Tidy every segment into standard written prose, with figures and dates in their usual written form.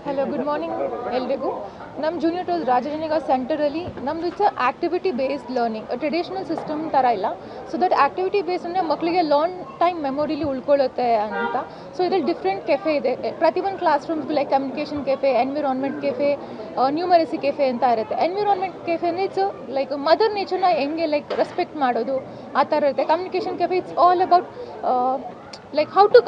Hello good morning ಎಲ್ರಿಗೂ. ನಮ್ಮ junior toes Rajajinagar ಸೆಂಟರಲ್ಲಿ ನಮ್ಮದು it's activity based learning, traditional system ಥರ ಇಲ್ಲ. ಸೊ ದಟ್ ಆ್ಯಕ್ಟಿವಿಟಿ ಬೇಸ್ ಅಂದರೆ ಮಕ್ಕಳಿಗೆ ಲಾಂಗ್ ಟೈಮ್ ಮೆಮೊರಿಲಿ ಉಳ್ಕೊಳ್ಳುತ್ತೆ ಅಂತ. ಸೊ ಇದರಲ್ಲಿ ಡಿಫ್ರೆಂಟ್ ಕೆಫೆ ಇದೆ. ಪ್ರತಿಯೊಂದು ಕ್ಲಾಸ್ ರೂಮ್ಸ್ಗೂ like communication cafe, environment cafe, numeracy cafe ಅಂತ ಇರುತ್ತೆ. ಎನ್ವಿರಾನ್ಮೆಂಟ್ ಕೆಫೆ ಅಂದರೆ ಇಟ್ಸ್ ಲೈಕ್ ಮದರ್ ನೇಚರ್ನ ಹೆಂಗೆ ಲೈಕ್ ರೆಸ್ಪೆಕ್ಟ್ ಮಾಡೋದು ಆ ಥರ ಇರುತ್ತೆ. Communication cafe it's all about like how to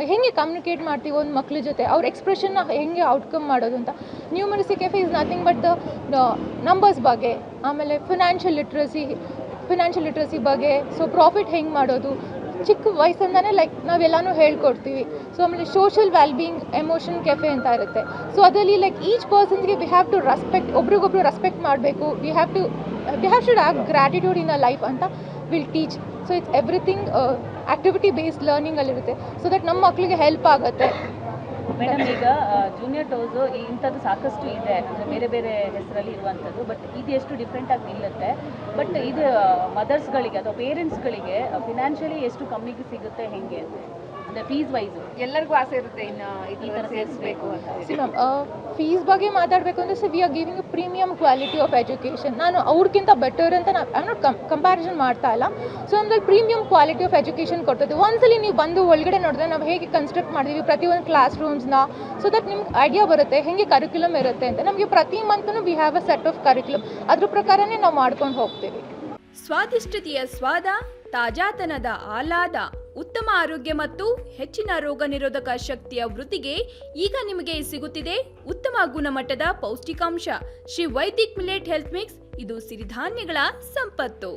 ಹೆಂಗೆ ಕಮ್ಯುನಿಕೇಟ್ ಮಾಡ್ತೀವಿ ಒಂದು ಮಕ್ಳ ಜೊತೆ, ಅವ್ರ ಎಕ್ಸ್ಪ್ರೆಷನ್ನ ಹೆಂಗೆ ಔಟ್ಕಮ್ ಮಾಡೋದು ಅಂತ. Numeracy cafe is nothing but the numbers ಬಗ್ಗೆ, ಆಮೇಲೆ ಫಿನಾನ್ಷಿಯಲ್ ಲಿಟ್ರಸಿ ಬಗ್ಗೆ, ಸೊ ಪ್ರಾಫಿಟ್ ಹೆಂಗೆ ಮಾಡೋದು ಚಿಕ್ಕ ವಯಸ್ಸಿಂದನೇ ಲೈಕ್ ನಾವೆಲ್ಲನೂ ಹೇಳ್ಕೊಡ್ತೀವಿ. ಸೊ ಆಮೇಲೆ ಸೋಷಿಯಲ್ ವೆಲ್ಬೀಯಿಂಗ್ ಎಮೋಷನ್ ಕೆಫೆ ಅಂತ ಇರುತ್ತೆ. ಸೊ ಅದರಲ್ಲಿ ಲೈಕ್ ಈಚ್ ಪರ್ಸನ್ಸ್ಗೆ ವಿ ಹ್ಯಾವ್ ಟು ರೆಸ್ಪೆಕ್ಟ್, ಒಬ್ರಿಗೊಬ್ರು ರೆಸ್ಪೆಕ್ಟ್ ಮಾಡಬೇಕು, we have should have gratitude in a life ಅಂತ will teach. So it's everything activity based ಲರ್ನಿಂಗಲ್ಲಿರುತ್ತೆ. ಸೊ ದಟ್ ನಮ್ಮ ಮಕ್ಕಳಿಗೆ ಹೆಲ್ಪ್ ಆಗುತ್ತೆ. ಮೇಡಮ್, ಈಗ ಜೂನಿಯರ್ ಟೋಸು ಇಂಥದ್ದು ಸಾಕಷ್ಟು ಇದೆ, ಅಂದರೆ ಬೇರೆ ಬೇರೆ ಹೆಸರಲ್ಲಿ ಇರುವಂಥದ್ದು. ಬಟ್ ಇದು ಎಷ್ಟು ಡಿಫ್ರೆಂಟಾಗಿ ನಿಲ್ಲುತ್ತೆ. ಬಟ್ ಇದು ಮದರ್ಸ್ಗಳಿಗೆ ಅಥವಾ ಪೇರೆಂಟ್ಸ್ಗಳಿಗೆ ಫಿನಾನ್ಷಿಯಲಿ ಎಷ್ಟು ಕಮ್ಮಿಗೆ ಸಿಗುತ್ತೆ ಹೆಂಗೆ ಅಂದರೆ ಫೀಸ್ ವೈಸು ಎಲ್ಲರಿಗೂ ಆಸೆ ಇರುತ್ತೆ ಇನ್ನು ಈ ಥರ ಸೇರಿಸಬೇಕು ಅಂತ. ಸಿ ಮ್ಯಾಮ್, ಫೀಸ್ ಬಗ್ಗೆ ಮಾತಾಡಬೇಕು ಅಂದರೆ we are giving premium quality of education. ನಾನು ಅವ್ರಿಗಿಂತ ಬೆಟರ್ ಅಂತ ಐ ನಾಟ್ ಕಂಪ್ಯಾರಿಸನ್ ಮಾಡ್ತಾ ಇಲ್ಲ. ಸೊ ನಮ್ಮಲ್ಲಿ ಪ್ರೀಮಿಯಮ್ ಕ್ವಾಲಿಟಿ ಆಫ್ ಎಜುಕೇಷನ್ ಕೊಡ್ತದೆ. ಒಂದ್ಸಲಿ ನೀವು ಬಂದು ಒಳಗಡೆ ನೋಡಿದ್ರೆ ನಾವು ಹೇಗೆ ಕನ್ಸ್ಟ್ರಕ್ಟ್ ಮಾಡಿದ್ದೀವಿ ಪ್ರತಿಯೊಂದು ಕ್ಲಾಸ್ ರೂಮ್ಸ್ನ, ಸೊ ದಟ್ ನಿಮ್ಗೆ ಐಡಿಯಾ ಬರುತ್ತೆ ಹೇಗೆ ಕರಿಕ್ಯುಲಮ್ ಇರುತ್ತೆ ಅಂತ. ನಮಗೆ ಪ್ರತಿ ಮಂತ್ನು we have a set of curriculum, ಅದ್ರ ಪ್ರಕಾರನೇ ನಾವು ಮಾಡ್ಕೊಂಡು ಹೋಗ್ತೀವಿ. ಸ್ವಾದಿಷ್ಟತೆಯ ಸ್ವಾದ, ತಾಜಾತನದ ಆಹ್ಲಾದ, ಉತ್ತಮ ಆರೋಗ್ಯ ಮತ್ತು ಹೆಚ್ಚಿನ ರೋಗ ನಿರೋಧಕ ಶಕ್ತಿಯ ವೃದ್ಧಿಗೆ ಈಗ ನಿಮಗೆ ಸಿಗುತ್ತಿದೆ ಉತ್ತಮ ಗುಣಮಟ್ಟದ ಪೌಷ್ಟಿಕಾಂಶ Shri Vaidik millet health mix. ಇದು ಸಿರಿಧಾನ್ಯಗಳ ಸಂಪತ್ತು.